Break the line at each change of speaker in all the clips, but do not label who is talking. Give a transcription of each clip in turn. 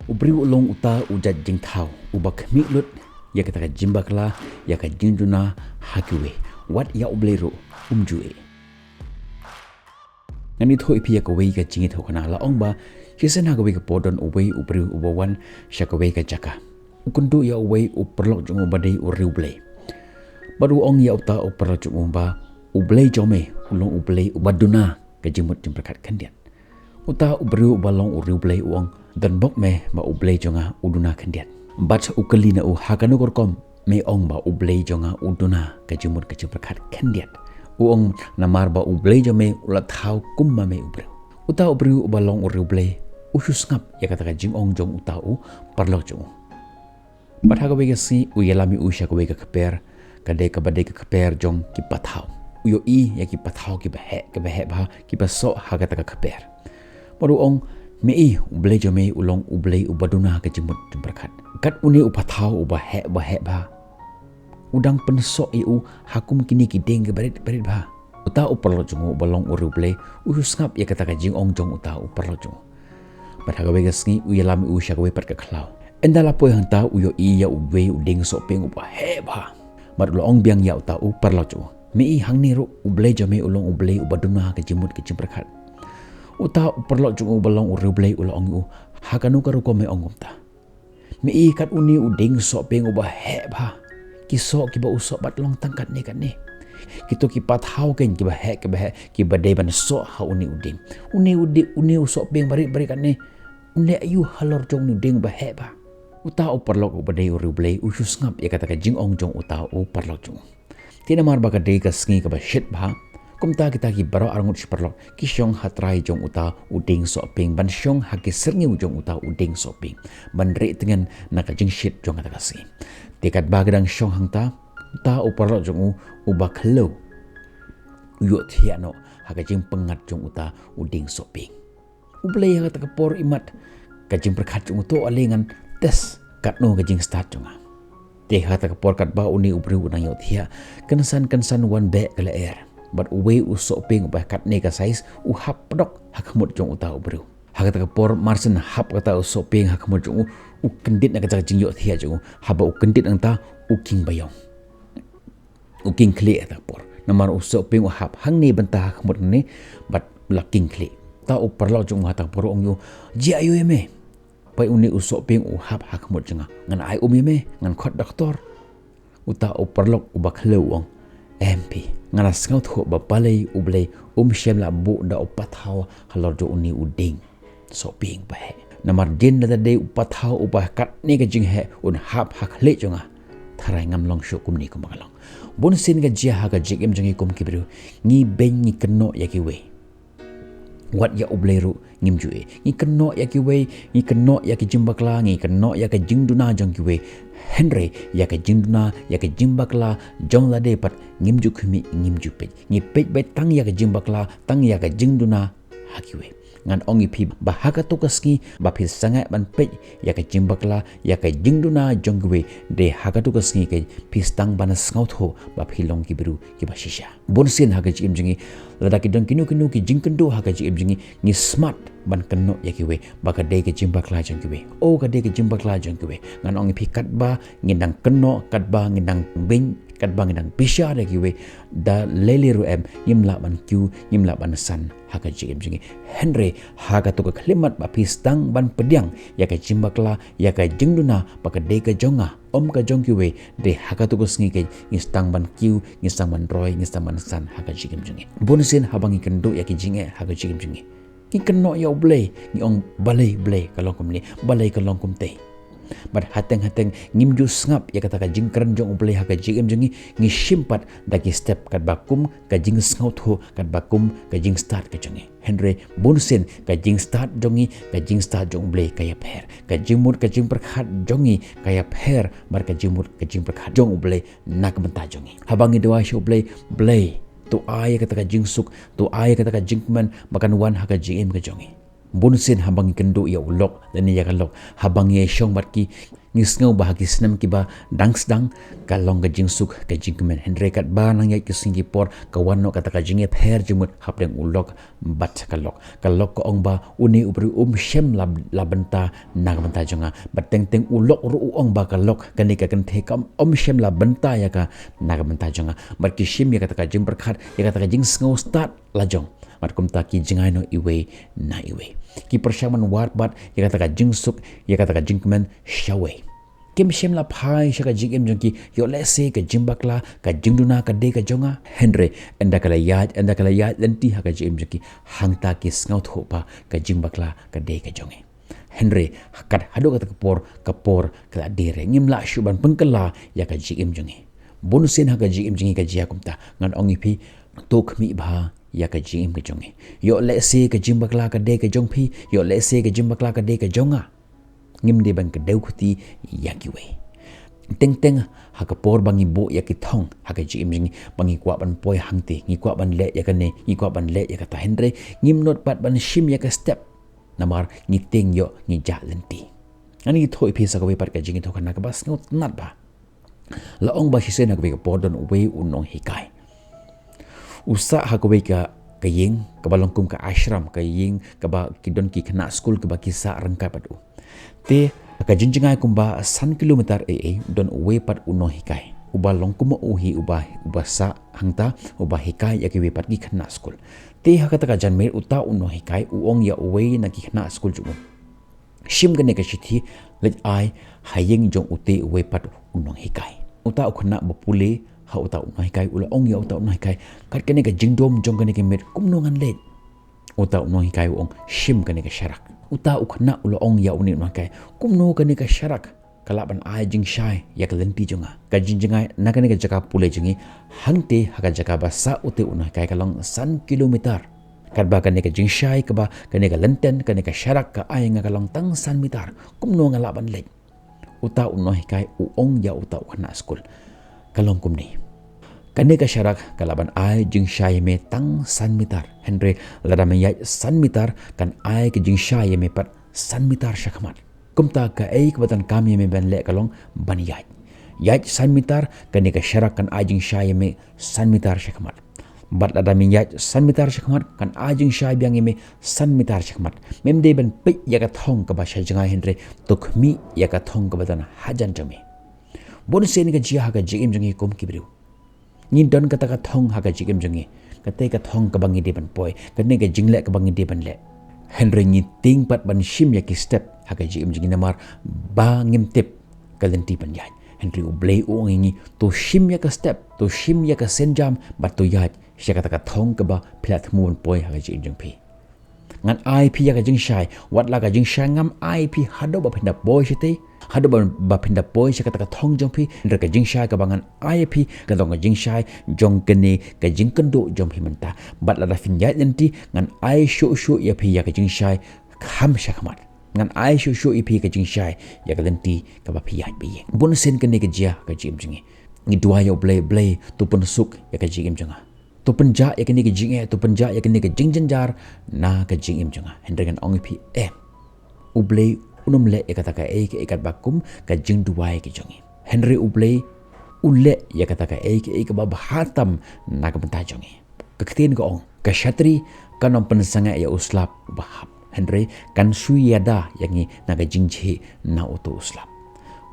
Ubri ulong uta ujat jing tau, ubak miklut, ya kata jimbakla, ya ka jinduna hakiwe. Wat ya ubleru umjue. Ngani tho ipi ya kawai ka jingi tho kana la ong ba, kisen ha kawai ka podon ubay ubri ubawan sya kawai ka jaka. Ukundu ya ubay uperlok jung ubadai uri ublay. Baru ong ya uta uperlok jung ba, ublay jome ulong ublay ubaduna ka jimut jimprakat kandian. Uta ubri ubalong uri ublay uong dan bok me ba ublay jonga uduna kandian. Bat ukali na hakanu korkom me ong ba ublay jonga uduna ka jimut ka jimprakat kandian. Uong namar ba ublay jome ulat hau kumma me ubri. Uta ubri ubalong uri ublay usus ngap ya kata ka jing ong jong uta u parlok jong. Bat ha kawai ka si uyalami usya kawai ka kaper kadai ka badai ka kaper jong ki pathau. Uyo i ya ki pathau ki bahe ba ki pasok ha kata ka kaper. Baru ong mei ublay jome ulong ublay ubaduna ka jimut jemprakat. Kat uni upathau ubahe ba. Udang pensok iu hakum kini kideng ke barit ba. Uta uperlo jungu ubalong uri ublay usus ngap ya kata ka jing ong jong uta uperlo jungu. Bat ha kawai ka sengi uyalami usya kawai pat ka klau. Enda lapo yang tahu uyo iya uwe udeng sopeng upa heba. Mat ulong biang ya uta u parlacu. Mi hang ni ru ublay jame ulong ublay ubaduna ke jimut ke jimprakat. Uta uperlok jung ubalong uri ublay ulong u hakanu karu ko me ongum ta. Mi kat uni udeng sopeng upa heba. Kisok kiba usok bat long tangkat ni kat ni. Kito kipat hau ken kiba he kiba deban sok ha uni udeng. Uni usok peng barik kat ni. Uni ayu halor jong ni udeng ba heba. Uta uperlok ubadai uri ublay usus ngap ya kata ka jing ong jong uta uperlok jong. Tina mar ba kadai ka sengi ka ba shit ba. Kumta kita ki baro arangut si perlok ki syong hatrai jong uta uding soping ban syong haki serni jong uta uding soping ban re tengen na ka jing shit jong kata ka sengi. Tikat ba gedang syong hang ta uta uperlok jong uba khlo. Uyo thiano haka jing pengat jong uta uding soping. Ublay haka ta por imat ka jing perkat jong uto alengan tes kat no gajing start jonga. Te hata ka por kat ba uni ubri unang yot hia kensan wan be kala air. But uwe usok ping ubah kat ne ka size u hap pedok hakamut jong uta ubri. Haka ka por marsen hap kata usok ping hakamut jong u kendit na ka jing yot hia jong haba u kendit ang ta u king bayong. U king kle ta por. Namar usok ping u hap hang ne benta hakamut ne but la king kle. Ta u perlo jong hata por ong yo ji ayu eme. Pai uni usok ping uhap hakmut jenga ngan ai me ngan khot doktor uta uperlok ubak lewong MP ngana sngau tho ba palai ublay shem la bu da upat haw halor jo uni uding so ping ba he namar din da de upat haw ubah kat ni ka jing he un hap hak le jonga tharai ngam long sho kum ni kum galong bon sin ga jia ha ga jik em jengi kum kibru ngi ben ni keno ya ki we wat ya ubleru ngim jue ngi keno ya ki we ngi keno ya ki jimbakla ngi keno ya ka jingduna jong ki we Henry ya ka jingduna ya ka jimbakla jong la de pat ngim ju khumi ngim ju pe ngi pe be tang ya ka jimbakla tang ya ka jingduna hakiwe ngan ongi pi bahaka tukaski ba phi sangai ban pe ya ka jimbakla ya ka jingduna jong ki we de haka tukaski ke phi stang ban sngau tho ba phi long ki biru ki ba shisha bonsin haka ji imjingi lada ki dong kinu ki jingkendo haka ji imjingi ni smart ban keno ya ki we ba ka de ke jimbakla jong ki we o ka de ke jimbakla jong ki we ngan ongi pi kat ba ngindang keno kat ba ngindang bing kat ba ngindang pisha de ki we da leliru em yimla ban kyu yimla ban san haka ji imjingi Henry haka to ka klimat ba pi stang ban pediang ya ka jimbakla ya ka jingduna ba ka de ka jonga om ka jong ki we de haka to ko sngi ke ngistang ban kyu ngistang ban roy ngistang ban san haka ji imjingi bonsin habangi kendo ya ki jinge haka ji imjingi ki keno ya ublay ni ong balay kalong kum ni balay kalong kum te but hateng ngimju sngap ya kata ka jingkran jong ublay haka jigem jengi ngi simpat dagi step kat bakum ka jing sngau tho kat bakum ka jing start ka jengi Henry bonsen ka jing start jongi ka jing start jong ublay kaya pher ka jingmut ka jing perkhat jongi kaya pher bar ka jingmut ka jing perkhat jong ublay nak benta jongi habangi doa sho ublay tu ay kata ka jing suk tu ay kata ka jingman makan wan haka jing ka jongi Bonsin habang kendo ya ulok dan ya kalok habang ya syong bat ki ngisngau bahagi senam ki ba dangsdang kalong ka jingsuk ka jingmen Henry kat ba nang ya ki Singapore kawan no kata ka jinge pher jumut hap deng ulok bat kalok ko ong ba uni ubri shem la benta nag benta jonga bateng teng ulok ru ong ba kalok kani ka kan the kam shem la benta ya ka nag benta jonga bat ki shim ya kata ka jing berkhat ya kata ka jing ngau start la jong mat kum ta ki jingai no iwe na iwe ki persyaman wat bat ya kata ka jingsuk ya kata ka jingmen shawe kim shem la phai shaka jigem jong ki yo le se ka jimbakla ka jingduna ka de ka jonga Henry enda kala yat lenti ha ka jigem jong ki hangta ki ngau thopa ka jimbakla ka de ka jonge Henry kat hado kata kapor kala dire ngimla shuban pengkala ya ka jigem jonge bonusin ha ka jigem jongi ka jia kumta ngan ongi phi tok mi ba ya ka jim ka jonge yo le se ka jim bakla ka de ka jong phi yo le se ka jim bakla ka de ka jonga ngim de ban ka deu khuti ya ki we teng ha ka por bangi bo ya ki thong ha ka jim jing bangi kwa ban poi hangte ngi kwa ban le ya ka ne ngi kwa ban le ya ka ta Henry ngim not pat ban shim ya ka step namar ngi teng yo ngi ja lenti ani thoi phi sa ka we pat ka jing to kana ka bas ngot nat ba la ong ba shi se na ka we ka podon we unong hikai usa hakwe ka kaying kabalongkum ka ashram kaying kaba kidon ki kena school kaba kisa rangkai padu te ka jinjingai kumba 1 kilometer don we pat uno hikai uba longkum uhi uba sa hangta uba hikai ya ki we pat ki kena school te hakata ka janmer uta uno hikai uong ya we na ki kena school jumu shim gane ka chithi let ai hayeng jong ute we pat uno hikai uta ukhna bapule ha uta unai kai ula ong ya uta unai kai kat kene ka jingdom jong kene ke met kumnongan let uta unai kai ong shim kene ka sharak uta ukhna ula ong ya uni unai kai kumno kene ka sharak kalaban ai jing shai ya kalenti jonga ka jinjingai na kene ka jaka pule jingi hangte ha ka jaka basa ute unai kai kalong 1 kilometer kat ba kene ka jing shai ka ba kene ka lenten kene ka sharak ka ai nga kalong tang 1 meter kumno ngalaban let uta unai kai ong ya uta ukhna school kalong kumni kane ka syarak kalaban ai jing syai me tang 1 meter Henry ladam yai 1 meter kan ai ke jing syai me pat 1 meter syakmat kumta ka ai kebatan kami me ban le kalong ban yai 1 meter kane ka syarak kan ai jing syai me 1 meter syakmat bat ladam yai 1 meter syakmat kan ai jing syai biang me 1 meter syakmat memde ban pe ya ka thong ka ba syai jangai Henry tukmi ya ka thong ka batan hajan jame bonus ni ka jia ha ka jigim jongi kom kibriu ni don kata ka thong ha ka jigim jongi kate ka thong ka bangi de ban poi ka ne ka jingle ka bangi de ban le Henry ni ting pat ban shim ya ki step ha ka jigim jongi namar ba ngim tip ka lenti ban yai Henry ublei u ngi to shim ya ka step to shim ya ka senjam bat to yai sya kata ka thong ka ba platform poi ha ka jigim jong pi ngan IP ya ka jing shai wat la ka jing shai ngam IP hado ba pinda boy shite hado ba pinda boy sya kata ka thong jong pi ndra ka jing shai ka bangan IP ka dong ka jing shai jong kene ka jing kendo jong pi menta bat la da fin ya lenti ngan ai shu ya pi ya ka jing shai kham sya khamat ngan ai shu ip ka jing shai ya ka lenti ka ba pi ya bi bon sen kene ka jia ka jim jingi ngi dua yo blay tu pun suk ya ka jing janga tu penja ya kini ke jing tu penja ya kini ke jing jenjar na ke jing im jonga hendrengan ong pi ublei unum le ya kata ka ke ikat bakum ka jing duai ke jongi Henry ublei ule ya kata ka ke ba hatam na ka benta jongi keketin ko ong ka shatri kanom pensanga ya uslap bahap Henry kan suyada yangi na ka jing che na uto uslap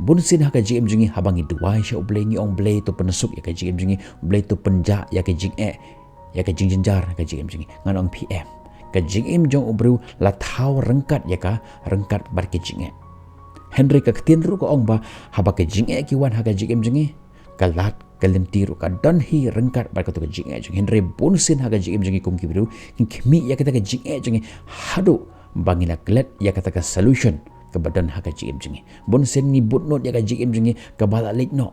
bunsin haka jing jingi habangi duai sha ublei ni ong blei to penasuk ya ka jing jingi blei to penja ya ka jing ya ka jing jenjar ka jing jingi ngan ong PM ka jing im jong ubru la thau rengkat ya ka rengkat bar ke jing Henry ka ketin ru ko ong ba haba ka jing ki wan haka jing jingi kalat kalenti ru ka dan hi rengkat bar ka to ka jing jing Henry bunsin haka jing jingi kum ki bru kimi ya ka jing jingi hadu bangina klet ya kata ka solution ke badan haka jim jingi bon sen ni but not ya ka jim jingi ke bala lik no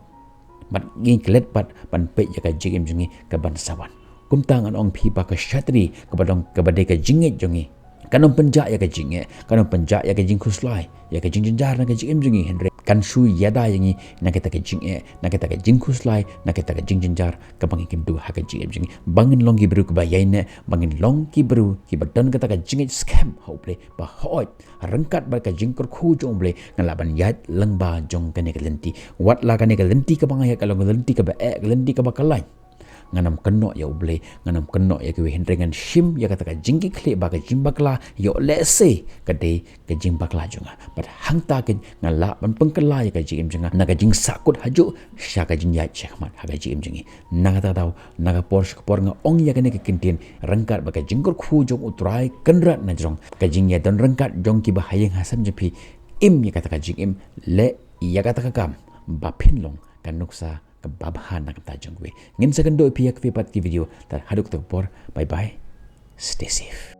mat ngi klet pat ban pe ya ka jim jingi ke ban sawan kum tangan ong pi ba ka shatri ke badong ke badai ka jingi jingi kanom penja ya ka jingi kanom penja ya ka jing khuslai ya ka jing jenjar na ka jim jingi Henry kan shu yada yangi na kita ke jing na kita ke jing kuslai na kita ke jing jinjar ka bangin kindu ha ka jing jing bangin long ki bru ka bayain bangin long ki bru ki badan kita ke jing scam hople ba hoi rengkat ba ka jing kur khu jong ble ngalaban yat leng ba jong ka ne ka lenti wat la ka ne ka lenti ka bangaya ka long lenti ka ba lenti ka ba kalai nganam kenok ya uble nganam kenok ya kewe hindrengan shim ya kata ka jingki kle ba ka jimbakla yo lese kade ka jimbakla junga but hang takin ngala ban pengkela ya ka jim junga naga jing sakut haju sha ka jing ya chekmat ha ka jim jungi naga ta taw naga por nga ong ya kene ka kintin rengkat ba ka jingkur khu jong utrai kenrat na jong ka jing ya don rengkat jong ki ba hayeng hasam jepi im ya kata ka jing im le ya kata ka kam ba phin long kan nuksa kebabahan nak tajong gue ngin second do pihak vipat ki video tar haduk tekpor bye bye stay safe.